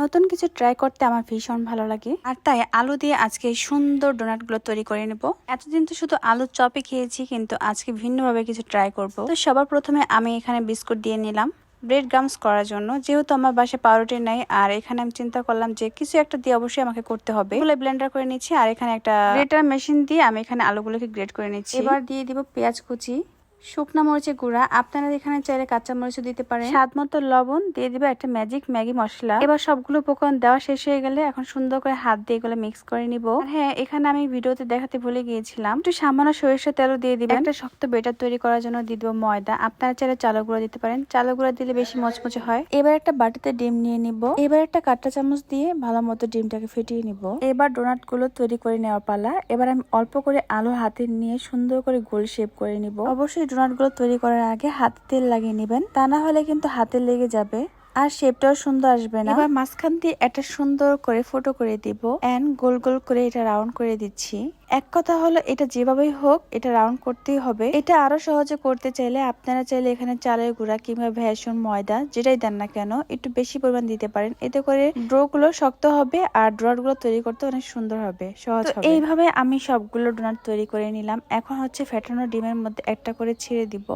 নতুন কিছু ট্রাই করতে আমার ভীষণ ভালো লাগে, আর তাই আলু দিয়ে আজকে এই সুন্দর ডোনাটগুলো তৈরি করে নেব। এতদিন তো শুধু আলুর চপই খেয়েছি, কিন্তু আজকে ভিন্নভাবে কিছু ট্রাই করব। তো সবার প্রথমে আমি এখানে বিস্কুট দিয়ে নিলাম ব্রেড গামস করার জন্য। যেহেতু আমার বাসায় পাউরুটি নাই, আর এখানে আমি চিন্তা করলাম যে কিছু একটা দিয়ে অবশ্যই আমাকে করতে হবে। ব্লেন্ডার করে নিচ্ছি, আর এখানে একটা গ্রেটার মেশিন দিয়ে আমি এখানে আলুগুলোকে গ্রেট করে নিচ্ছি। এবার দিয়ে দিব পেঁয়াজ কুচি, শুকনা মরিচের গুঁড়া, আপনারা এখানে চাইলে কাঁচা মরিচও দিতে পারেন, স্বাদ মতো লবণ, দিয়ে দিবে একটা ম্যাজিক ম্যাগি মশলা। এবার সবগুলো উপকরণ দেওয়া শেষ হয়ে গেলে এখন সুন্দর করে হাত দিয়ে এগুলো মিক্স করে নিব। হ্যাঁ, এখানে আমি ভিডিওতে দেখাতে ভুলে গিয়েছিলাম, একটু সামান্য সরিষার তেলও দিয়ে দিবেন। একটা শক্ত বেটার তৈরি করার জন্য দিয়ে দিব ময়দা, আপনারা চাইলে চালের গুঁড়া দিতে পারেন, চালের গুঁড়া দিলে বেশি মচমচে হয়। এবার একটা বাটিতে ডিম নিয়ে নিব, এবার একটা কাঁটা চামচ দিয়ে ভালো মতো ডিমটাকে ফেটিয়ে নিব। এবার ডোনাট গুলো তৈরি করে নেওয়ার পালা। এবার আমি অল্প করে আলু হাতে নিয়ে সুন্দর করে গোল শেপ করে নিব। অবশ্যই ডোনাট গুলো তৈরি করার আগে হাতে তেল লাগিয়ে নেবেন, তা না হলে কিন্তু হাতে লেগে যাবে আর শেপটাও সুন্দর আসবে না। এবার মাঝখান দিয়ে একটা সুন্দর করে ফুটো করে দিব এন্ড গোল গোল করে এটা রাউন্ড করে দিচ্ছি। এক কথা হলো, এটা যেভাবেই হোক এটা রাউন্ড করতেই হবে। এটা আরো সহজে করতে চাইলে আপনারা চাইলে এখানে চালের গুঁড়া কিংবা বেসন, ময়দা যেটাই দেন না কেন একটু বেশি পরিমাণ দিতে পারেন। এতে করে ডো গুলো শক্ত হবে আর ডোনাট গুলো তৈরি করতে অনেক সুন্দর হবে, সহজ হবে। এইভাবে আমি সবগুলো ডোনাট তৈরি করে নিলাম। এখন হচ্ছে ফেটানো ডিমের মধ্যে একটা করে ছেড়ে দিব,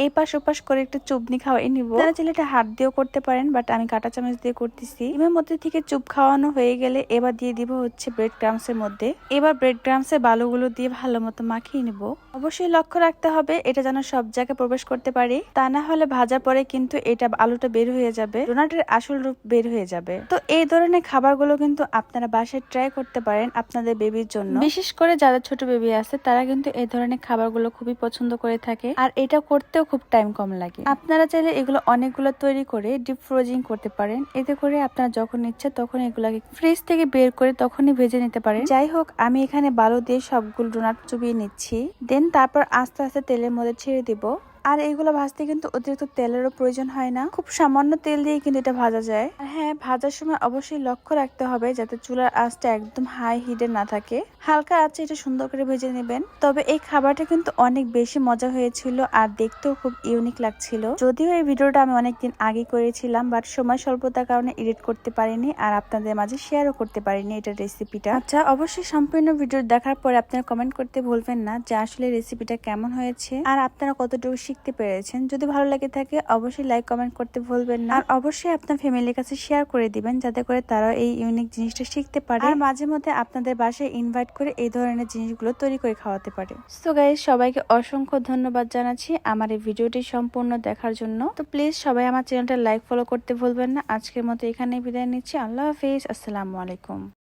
এই পাশ ওপাশ করে একটু চুবনি খাওয়াই নিব। তারা চাইলে এটা হাত দিয়েও করতে পারেন, বাট আমি কাঁটা চামচ দিয়ে করতেছি। ডিমের মধ্যে থেকে চুপ খাওয়ানো হয়ে গেলে এবার দিয়ে দিব হচ্ছে ব্রেড ক্রামস এর মধ্যে। এবার ব্রেড ক্রামস এর বালুগুলো দিয়ে ভালো মতো মাখিয়ে নিব। অবশ্যই লক্ষ্য রাখতে হবে এটা যেন সব জায়গায় প্রবেশ করতে পারে, তা না হলে ভাজার পরে কিন্তু এটা আলুটা বের হয়ে যাবে, ডোনাটের আসল রূপ বের হয়ে যাবে। তো এই ধরনের খাবারগুলো কিন্তু আপনারা বাসায় ট্রাই করতে পারেন আপনাদের বেবির জন্য। বিশেষ করে যাদের ছোট বেবি আছে তারা কিন্তু এই ধরনের খাবারগুলো খুবই পছন্দ করে থাকে, আর এটা করতেও খুব টাইম কম লাগে। আপনারা চাইলে এগুলো অনেকগুলো তৈরি করে ডিপ ফ্রোজিং করতে পারেন, এতে করে আপনারা যখন ইচ্ছে তখন এগুলাকে ফ্রিজ থেকে বের করে তখনই ভেজে নিতে পারেন। যাই হোক, আমি এখানে বালু দিয়ে সবগুলো ডোনাট চুবিয়ে নিচ্ছি, দেন তারপর আস্তে আস্তে তেলের মধ্যে ছেড়ে দিব। আর এইগুলো ভাজতে কিন্তু অতিরিক্ত তেলেরও প্রয়োজন হয় না, খুব সামান্য তেল দিয়ে কিন্তু এটা ভাজা যায়। আর হ্যাঁ, ভাজার সময় অবশ্যই লক্ষ্য রাখতে হবে যাতে চুলার আঁচটা একদম হাই হিটে না থাকে, হালকা আঁচে এটা সুন্দর করে ভেজে নেবেন। তবে এই খাবারটা কিন্তু অনেক বেশি মজা হয়েছিল আর দেখতেও খুব ইউনিক লাগছিল। যদিও এই ভিডিওটা আমি অনেকদিন আগে করেছিলাম, বাট সময় স্বল্পতার কারণে এডিট করতে পারিনি আর আপনাদের মাঝে শেয়ারও করতে পারিনি এটা রেসিপিটা। আচ্ছা, অবশ্যই সম্পূর্ণ ভিডিও দেখার পরে আপনারা কমেন্ট করতে ভুলবেন না যে আসলে রেসিপিটা কেমন হয়েছে আর আপনারা কতটুকু শিখতে পেরেছেন। যদি ভালো লাগে থাকে অবশ্যই লাইক কমেন্ট করতে ভুলবেন না, আর অবশ্যই আপনার ফ্যামিলির কাছে শেয়ার করে দিবেন যাতে করে তারা এই ইউনিক জিনিসটা শিখতে পারে আর মাঝে মধ্যে আপনাদের বাসায় ইনভাইট করে এই ধরনের জিনিসগুলো তৈরি করে খাওয়াতে পারে। সো গাইস, সবাইকে অসংখ্য ধন্যবাদ জানাচ্ছি আমার এই ভিডিওটি সম্পূর্ণ দেখার জন্য। তো প্লিজ সবাই আমার চ্যানেলটা লাইক ফলো করতে ভুলবেন না। আজকের মতো এখানেই বিদায় নিচ্ছি। আল্লাহ হাফিজ, আসসালামু আলাইকুম।